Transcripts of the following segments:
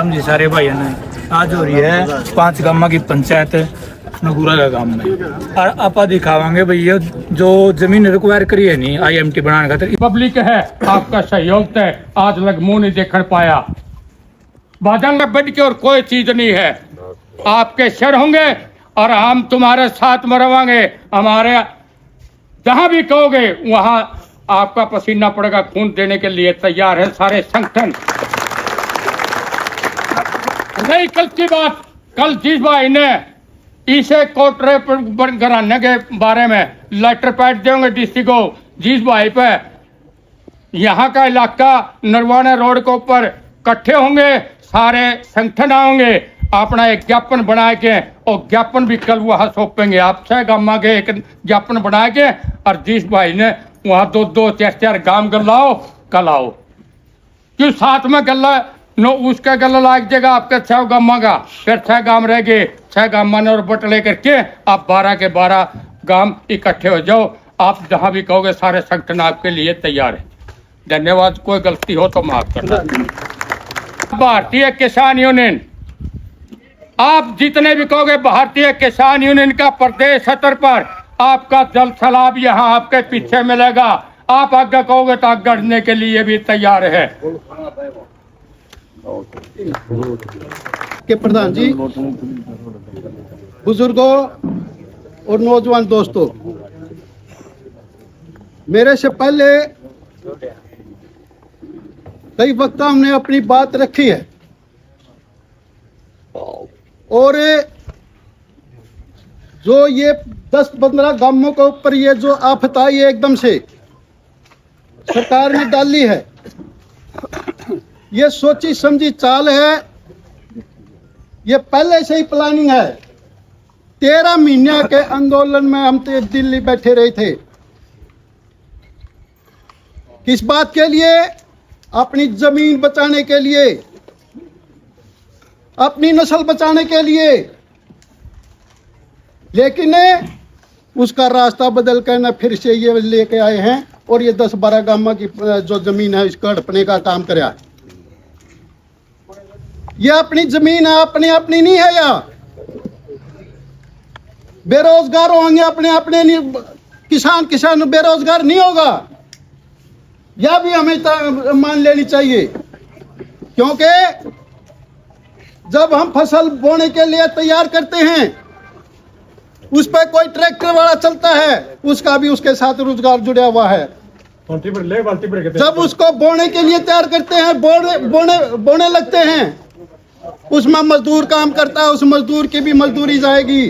राम जी सारे भाइयों ने। आज हो रही है 5 गामा की पंचायत नगूरा का गांव में और आप दिखावांगे भैया जो जमीन रिक्वायर करी है नहीं IMT बनाने खातिर। पब्लिक है आपका सहयोग है, आज लग मुंह नहीं देखने पाया। बादल में बढ़ के और कोई चीज नहीं है, आपके सिर होंगे और हम तुम्हारे साथ मरवाएंगे। हमारे जहां भी कहोगे वहां आपका पसीना पड़ेगा, खून देने के लिए तैयार है सारे संगठन। नहीं कल की बात, कल जिस भाई ने इसे कोटरे घराने के बारे में लेटर पैड देंगे डिस्ट्रिक्ट को, जिस भाई पे यहाँ का इलाका नरवाना रोड के ऊपर इकट्ठे होंगे, सारे संगठन आओगे, अपना एक ज्ञापन बना के और ज्ञापन भी कल वहाँ सौंपेंगे। आप 6 गाँव के एक ज्ञापन बना के और जिस भाई ने वहाँ 2-2 4-4 गांव गल्लाओ कल आओ, क्यों साथ में गल्ला नो उसका गला लाग जाएगा आपके 6 गाँव का, फिर 6 गांव रह गए, 6 गाँव ने और बटले करके आप 12 के 12 गांव इकट्ठे हो जाओ। आप जहां भी कहोगे सारे संगठन आपके लिए तैयार है। धन्यवाद, कोई गलती हो तो माफ करना। भारतीय किसान यूनियन, आप जितने भी कहोगे भारतीय किसान यूनियन का प्रदेश स्तर पर आपका जल सैलाब यहाँ आपके पीछे मिलेगा। आप आगे कहोगे तो आगे बढ़ने के लिए भी तैयार है। के प्रधान जी, बुजुर्गों और नौजवान दोस्तों, मेरे से पहले कई वक्ताओं ने अपनी बात रखी है और जो ये 10-15 गांवों के ऊपर ये जो आफत आई है एकदम से सरकार ने डाली है, ये सोची समझी चाल है, ये पहले से ही प्लानिंग है। 13 महीने के आंदोलन में हम तो दिल्ली बैठे रहे थे, किस बात के लिए? अपनी जमीन बचाने के लिए, अपनी नस्ल बचाने के लिए, लेकिन उसका रास्ता बदल कर न फिर से ये लेके आए हैं और ये 10-12 गांव की जो जमीन है इसको हड़पने का काम कराया। ये अपनी जमीन है, अपनी नहीं है। या बेरोजगार होंगे अपने नहीं, किसान बेरोजगार नहीं होगा, यह भी हमें मान लेनी चाहिए। क्योंकि जब हम फसल बोने के लिए तैयार करते हैं, उस पर कोई ट्रैक्टर वाला चलता है, उसका भी उसके साथ रोजगार जुड़ा हुआ है। जब उसको बोने के लिए तैयार करते हैं, बोने लगते हैं, उसमें मजदूर काम करता है, उस मजदूर की भी मजदूरी जाएगी।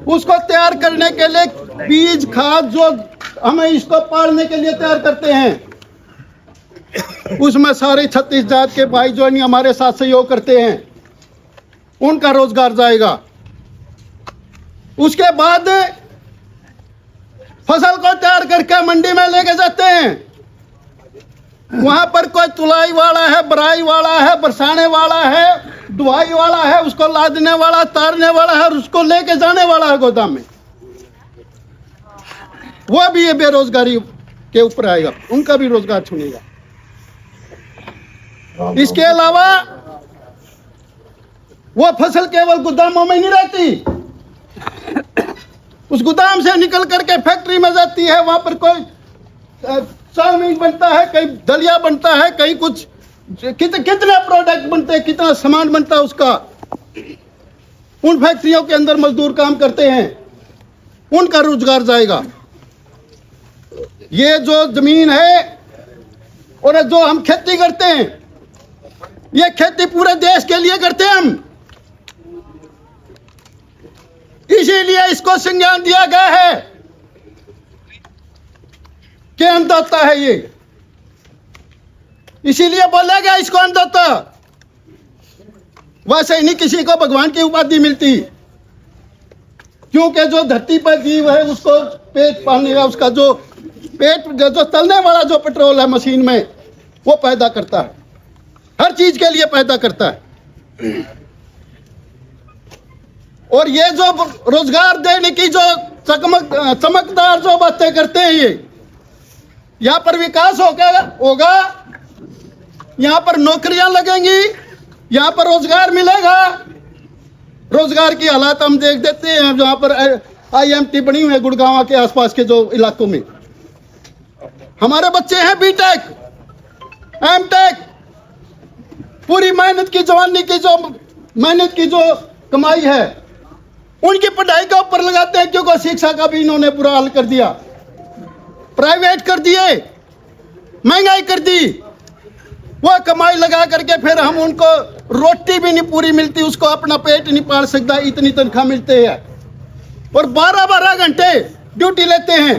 उसको तैयार करने के लिए बीज खाद जो हमें इसको पालने के लिए तैयार करते हैं, उसमें सारे 36 जात के भाई जो नहीं हमारे साथ सहयोग करते हैं, उनका रोजगार जाएगा। उसके बाद फसल को तैयार करके मंडी में लेके जाते हैं, वहां पर कोई तुलाई वाला है, बराई वाला है, बरसाने वाला है, ढुआई वाला है, उसको लादने वाला, तारने वाला है और उसको लेके जाने वाला है गोदाम में। वो भी ये बेरोजगारी के ऊपर आएगा, उनका भी रोजगार छूनेगा। इसके अलावा वो फसल केवल गोदामों में नहीं रहती, उस गोदाम से निकल करके फैक्ट्री में जाती है, वहां पर कोई चाउमीन बनता है, कहीं दलिया बनता है, कहीं कुछ कितने प्रोडक्ट बनते हैं, कितना सामान बनता है उसका। उन फैक्ट्रियों के अंदर मजदूर काम करते हैं, उनका रोजगार जाएगा। ये जो जमीन है और जो हम खेती करते हैं, ये खेती पूरे देश के लिए करते हैं हम, इसीलिए इसको संज्ञान दिया गया है कि अन्नदाता है ये, इसीलिए बोला गया इसको अन्नदाता। वैसे ही नहीं किसी को भगवान की उपाधि मिलती, क्योंकि जो धरती पर जीव है उसको पेट पालने का, उसका जो पेट जो तलने वाला जो पेट्रोल है मशीन में, वो पैदा करता है, हर चीज के लिए पैदा करता है। और ये जो रोजगार देने की जो चमकदार जो बातें करते हैं, ये यहाँ पर विकास होगा यहाँ पर नौकरियां लगेंगी, यहाँ पर रोजगार मिलेगा। रोजगार की हालात हम देख देते हैं जहाँ पर IMT बनी हुई है गुड़गांव के आसपास के जो इलाकों में। हमारे बच्चे हैं बीटेक, एमटेक, पूरी मेहनत की जवानी की जो मेहनत की जो कमाई है उनकी पढ़ाई का ऊपर लगाते हैं, क्योंकि शिक्षा का भी इन्होंने बुरा हाल कर दिया, प्राइवेट कर दिए, महंगाई कर दी। वो कमाई लगा करके फिर हम उनको रोटी भी नहीं पूरी मिलती, उसको अपना पेट नहीं पाल सकता, इतनी तनख्वाह मिलते हैं और 12-12 घंटे ड्यूटी लेते हैं,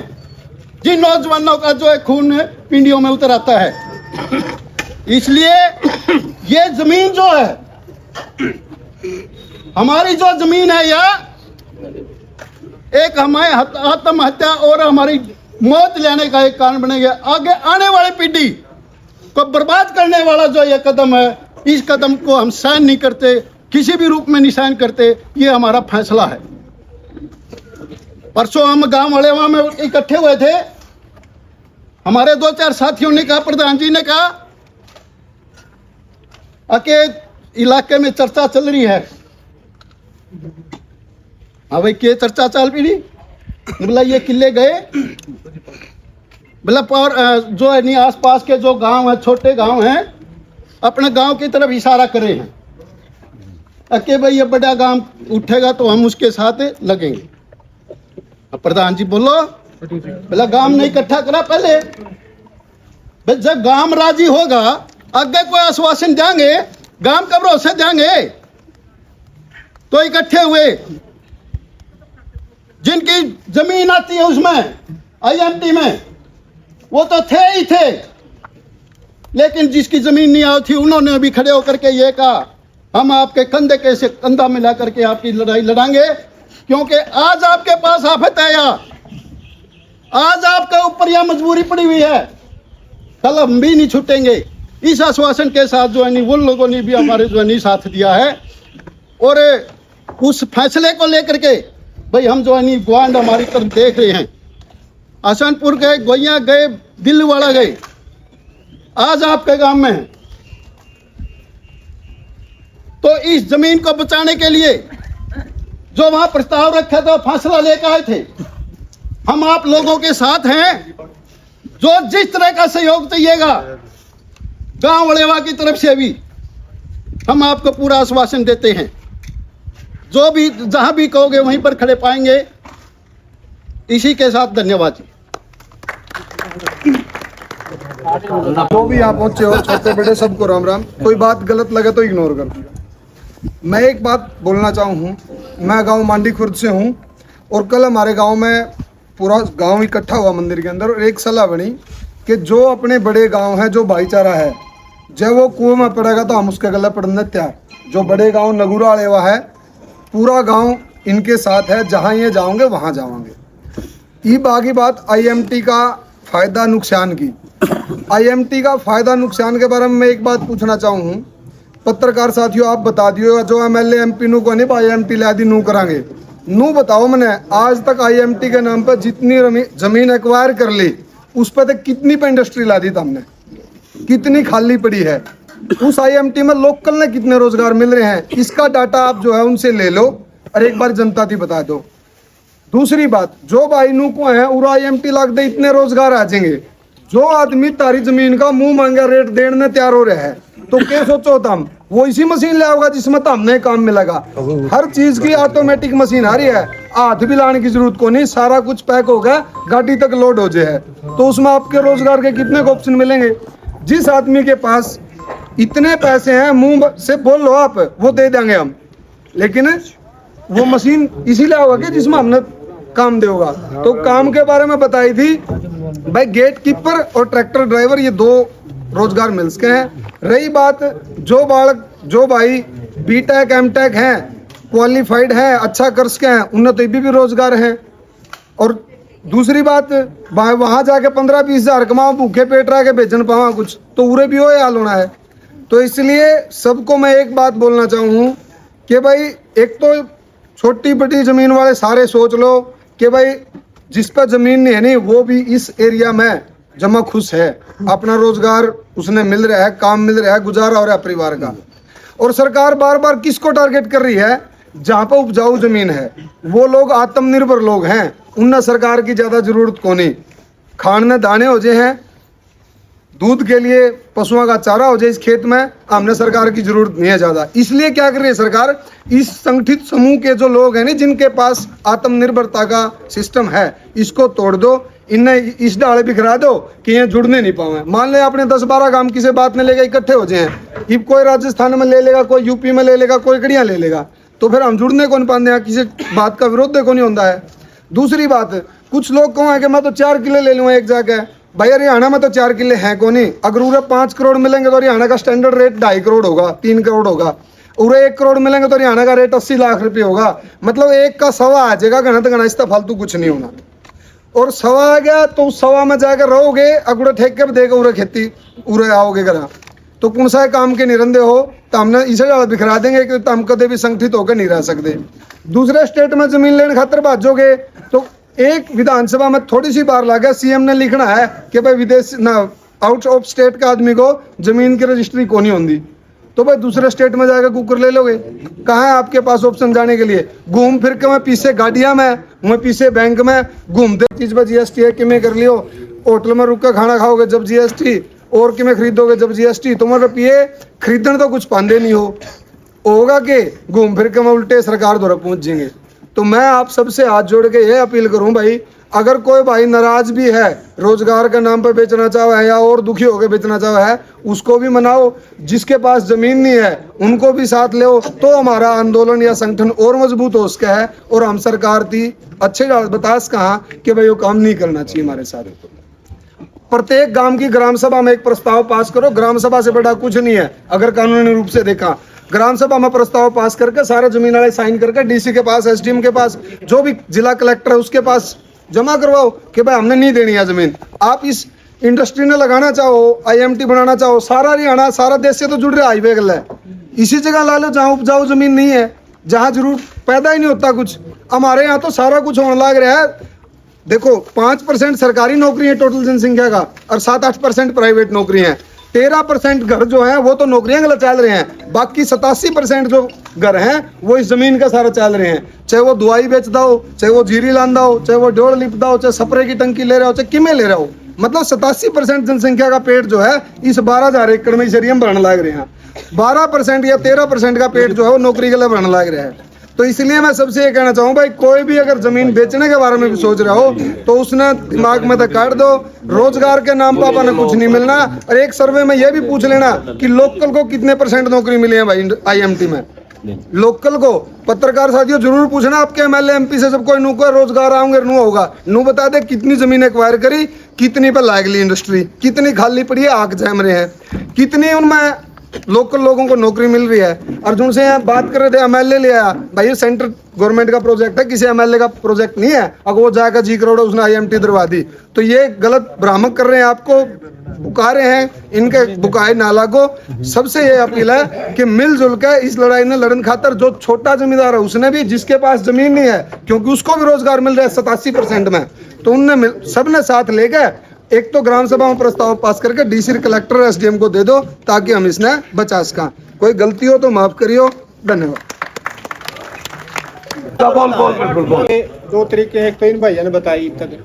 जिन नौजवानों का जो है खून पिंडियों में उतर आता है। इसलिए ये जमीन जो है हमारी, जो जमीन है यह एक हमारे आत्महत्या और हमारी मौत लेने का एक कारण बनेगी। आगे आने वाली पीढ़ी को बर्बाद करने वाला जो ये कदम है, इस कदम को हम सहन नहीं करते, किसी भी रूप में नहीं सहन करते। ये हमारा फैसला है। परसों हम गांव वाले वहां में इकट्ठे हुए थे, हमारे 2-4 साथियों ने कहा, प्रधान जी ने कहा के इलाके में चर्चा चल रही है। हाँ भाई, क्या चर्चा चल रही? बोला ये किले गए, बोला पर जो है नहीं आसपास के जो गांव है, छोटे गांव हैं, अपने गांव की तरफ इशारा करे हैं कि भाई ये बड़ा गांव उठेगा तो हम उसके साथ लगेंगे। अब प्रधान जी बोलो, बोला गांव नहीं इकट्ठा करा पहले, भाई जब गांव राजी होगा आगे कोई आश्वासन देंगे, गांव का भरोसा देंगे। तो इकट्ठे हुए, जिनकी जमीन आती है उसमें IMT में वो तो थे ही थे, लेकिन जिसकी जमीन नहीं आई थी उन्होंने भी खड़े होकर के ये कहा, हम आपके कंधे के से कंधा मिला करके आपकी लड़ाई लड़ाएंगे, क्योंकि आज आपके पास आफत है, आज आपके ऊपर यह मजबूरी पड़ी हुई है, कल हम भी नहीं छूटेंगे। इस आश्वासन के साथ जो है नहीं उन लोगों ने भी हमारे जो है नहीं साथ दिया है। और उस फैसले को लेकर के भाई हम जो है नहीं ग्वांड हमारी तरफ देख रहे हैं, आसनपुर गए, गोइया गए, दिलवाड़ा गए, आज आपके गांव में है। तो इस जमीन को बचाने के लिए जो वहां प्रस्ताव रखा था, फैसला लेकर आए थे, हम आप लोगों के साथ हैं। जो जिस तरह का सहयोग चाहिएगा गांव वड़ेवा की तरफ से भी हम आपको पूरा आश्वासन देते हैं। जो भी जहां भी कहोगे वहीं पर खड़े पाएंगे। इसी के साथ धन्यवाद जी। जो भी आप पहुंचे हो, छोटे बड़े सबको राम राम। कोई बात गलत लगे तो इग्नोर कर दिया। मैं एक बात बोलना चाहूँ, मैं गांव मांडी खुर्द से हूँ और कल हमारे गांव में पूरा गांव इकट्ठा हुआ मंदिर के अंदर और एक सलाह बनी कि जो अपने बड़े गांव है, जो भाईचारा है, जब वो कुएं में पड़ेगा तो हम उसके गले पड़ने तैयार। जो बड़े गांव नगुरा लेवा है, पूरा गांव इनके साथ है, जहां ये जाओगे वहां जाओगे। ये बाकी बात IMT का फायदा नुकसान की। IMT का फायदा नुकसान के बारे में मैं एक बात पूछना चाहूँ, पत्रकार साथियों आप बता दियो, जो MLA MP नू को नहीं IMT ला दी नू करांगे, नू बताओ मैंने आज तक IMT के नाम पर जितनी जमीन एक्वायर कर ली उस पर तक कितनी पे इंडस्ट्री ला दी हमने, कितनी खाली पड़ी है, उस IMT में लोकल ने कितने रोजगार मिल रहे हैं, इसका डाटा आप जो है उनसे ले लो और एक बार जनता थी बता दो। दूसरी बात, जो भाई नू को है उरा IMT लाग दे इतने रोजगार आ जाएंगे। जो आदमी तारी जमीन का मुंह मांगा रेट देने तैयार हो रहा है तो क्या सोचो तुम, वो इसी मशीन ले आओगा जिसमें हमने काम मिलेगा। हर चीज की ऑटोमेटिक मशीन आ रही है, हाथ भी लाने की जरूरत को नहीं, सारा कुछ पैक होगा, गाड़ी तक लोड हो जाए, तो उसमें आपके रोजगार के कितने ऑप्शन मिलेंगे। जिस आदमी के पास इतने पैसे हैं, मुंह से बोल लो आप, वो दे देंगे हम, लेकिन वो मशीन इसीलिए होगा कि जिसमें हमने काम देगा। तो काम के बारे में बताई थी भाई, गेट कीपर और ट्रैक्टर ड्राइवर ये 2 रोजगार मिल सके हैं। रही बात जो बालक, जो भाई BTech MTech हैं, क्वालिफाइड हैं, अच्छा कर सके हैं, उन्हें तो भी रोजगार है। और दूसरी बात, वहां जाके 15-20 हजार कमाओ, भूखे पेट रह के बेचन पावा कुछ, तो उरे भी हो हाल होना है। तो इसलिए सबको मैं एक बात बोलना चाहूँ कि भाई एक तो छोटी बड़ी जमीन वाले सारे सोच लो कि भाई जिस पर जमीन नहीं है नहीं, वो भी इस एरिया में जमा खुश है, अपना रोजगार उसने मिल रहा है, काम मिल रहा है, गुजारा हो रहा है परिवार का। और सरकार बार बार किसको टारगेट कर रही है? जहाँ पर उपजाऊ जमीन है, वो लोग आत्मनिर्भर लोग हैं, उनने सरकार की ज्यादा जरूरत को नहीं। खाने दाने हो जाए हैं, दूध के लिए पशुओं का चारा हो जाए इस खेत में, हमने सरकार की जरूरत नहीं है ज्यादा। इसलिए क्या कर रही है सरकार? इस संगठित समूह के जो लोग हैं ना, जिनके पास आत्मनिर्भरता का सिस्टम है, इसको तोड़ दो, इन्हें इस डाले बिखरा दो कि ये जुड़ने नहीं पावे। मान ले आपने 10-12 गांव किसी बात में लेकर इकट्ठे हो जाए, अब कोई राजस्थान में ले लेगा, कोई यूपी में ले लेगा, कोई कड़ियाँ ले लेगा, तो फिर हम जुड़ने को नहीं पाते हैं, किसी बात का विरोध देखो नहीं होता है। दूसरी बात, कुछ लोग कहो कि मैं तो 4 किले ले लूँगा एक जगह। भाई हरियाणा में तो 4 किले हैं को नहीं। अगर उरे 5 करोड़ मिलेंगे तो हरियाणा का स्टैंडर्ड रेट 2.5 करोड़ होगा, 3 करोड़ होगा। उरे 1 करोड़ मिलेंगे तो हरियाणा का रेट 80 लाख रुपये होगा। मतलब 1 का 1.25 आ जाएगा, गणित गणा, इसका फालतू कुछ नहीं होना। और 1.25 आ गया तो 1.25 में जाकर रहोगे, अगर ठेके पर देगा उरे खेती, उरे आओगे घर, तो कौन सा काम के निरंदे हो, तो हमने इसे ज़्यादा बिखरा देंगे कि हम कभी भी संगठित होकर नहीं रह सकते। दूसरे स्टेट में जमीन लेने खातर भाजोगे तो एक विधानसभा में थोड़ी सी बार लगा, सीएम ने लिखना है कि भाई विदेश ना, आउट ऑफ स्टेट का आदमी को जमीन की रजिस्ट्री को नहीं होती, तो भाई दूसरे स्टेट में जाकर कुकर ले लोगे। कहाँ है आपके पास ऑप्शन जाने के लिए? घूम फिर के मैं पीछे गाड़ियाँ में, मैं पीछे बैंक में घूमते चीज पर जीएसटी है कि मैं कर लियो, होटल में रुक कर खाना खाओगे जब जीएसटी, और कि मैं खरीदोगे जब जीएसटी, तुम्हारे रुपये खरीदने तो कुछ पांदे नहीं होगा कि घूम फिर के मैं उल्टे सरकार द्वारा पहुंच जाएंगे। तो मैं आप सबसे हाथ जोड़ के ये अपील करूं भाई, अगर कोई भाई नाराज भी है, रोजगार के नाम पर बेचना चाहे है या और दुखी होकर बेचना चाहे है, उसको भी मनाओ। जिसके पास जमीन नहीं है उनको भी साथ ले, तो हमारा आंदोलन या संगठन और मजबूत हो सका है। और हम सरकार की अच्छे बतास कहा कि भाई वो काम नहीं करना चाहिए हमारे साथ। प्रत्येक गांव की ग्राम सभा में एक प्रस्ताव पास करो। ग्राम सभा से बड़ा कुछ नहीं है अगर कानूनी रूप से देखा। ग्राम सभा में प्रस्ताव पास करके सारे जमीन वाले साइन करके डीसी के पास, एसडीएम के पास, जो भी जिला कलेक्टर है उसके पास जमा करवाओ कि भाई हमने नहीं देनी है जमीन। आप इस इंडस्ट्री में लगाना चाहो, आईएमटी बनाना चाहो, सारा हरियाणा सारा देश से तो जुड़ रहा हाईवे गल है, इसी जगह ला लो जहाँ उपजाऊ जमीन नहीं है, जहाँ जरूर पैदा ही नहीं होता कुछ। हमारे यहाँ तो सारा कुछ होने लग रहा है। देखो 5% सरकारी नौकरी है टोटल जनसंख्या का, और 7-8% प्राइवेट नौकरी है। 13% घर जो है वो तो नौकरियां गलत चल रहे हैं, बाकी 87% जो घर हैं वो इस जमीन का सारा चल रहे हैं। चाहे वो दवाई बेचता हो, चाहे वो जीरी लांदा हो, चाहे वो डोड़ लिपता हो, चाहे स्प्रे की टंकी ले रहा हो, चाहे किमें ले रहा हो। मतलब 87% जनसंख्या का पेट जो है इस 12,000 एकड़ में इस एरिया में भरने लग रहे हैं। 12% या 13% का पेट जो है वो नौकरी के लिए भरने लग रहा है। तो इसलिए मैं सबसे ये कहना चाहूँ भाई, कोई भी अगर जमीन बेचने के बारे में भी सोच रहा हो तो उसने दिमाग में तो काट दो, रोजगार के नाम पर अपने कुछ नहीं मिलना। और एक सर्वे में ये भी पूछ लेना कि लोकल को कितने % नौकरी मिली है भाई आईएमटी में। लोकल को पत्रकार साथियों जरूर पूछना, आपके एमएलए एमपी से जब कोई नू को रोजगार आऊंगे नू होगा, नू बता दे कितनी जमीन एक्वायर करी, कितनी पर लाग ली इंडस्ट्री, कितनी खाली पड़ी है, आग जम रहे हैं, कितनी उनमें लोकल लोगों को नौकरी मिल रही है। अर्जुन से बात कर रहे थे, एमएलए ले आया भाई, ये सेंट्रल गवर्नमेंट का प्रोजेक्ट है, किसी एमएलए का प्रोजेक्ट नहीं है। अगर वो जाकर जी करोड़ उसने आईएमटी दरवा दी, तो ये गलत भ्रामक कर रहे हैं, आपको बुका रहे हैं, इनके बुकाए ना लागो। सबसे ये अपील है कि मिलजुल कर इस लड़ाई में लड़न खातर, जो छोटा जमींदार है उसने भी, जिसके पास जमीन नहीं है, क्योंकि उसको भी रोजगार मिल रहा है 87% में, तो उनने सबने साथ लेकर एक तो ग्राम सभा में प्रस्ताव पास करके डीसी कलेक्टर एसडीएम को दे दो, ताकि हम इसने बचा सका। कोई गलती हो तो माफ करियो। धन्यवाद। दो तरीके, एक तो इन भाइयों ने बताई तक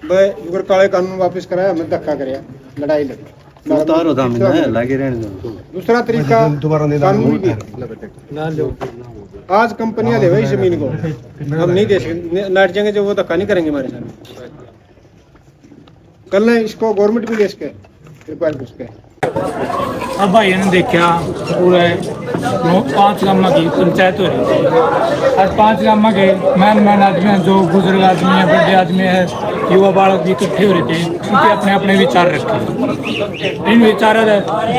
भाई काले कानून वापस कराया, मैं धक्का कराया, लड़ाई लड़ी, दूसरा तरीका कानूनी भी। आज कंपनियां दे भाई जमीन को, हम नहीं दे सकते, लड़ जाएंगे जो वो धक्का नहीं करेंगे हमारे साथ। कल इसको गवर्नमेंट भी दे सके रिक्वायर कर सके। अब भाई ने देखा पूरे 5 गाँव की पंचायत हो रही थी, और 5 गाँव के मैन आदमी हैं, जो बुजुर्ग आदमी है, बड़े आदमी है, युवा बालक भी इकट्ठे हो रहे थे। उनके अपने अपने विचार रखे। इन विचारों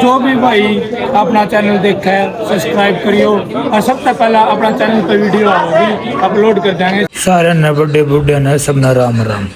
जो भी भाई अपना चैनल देखा है सब्सक्राइब करियो, और सबसे पहला अपना चैनल पर वीडियो होगी अपलोड कर देंगे। सारे न बड़े बूढ़े न सब न राम राम।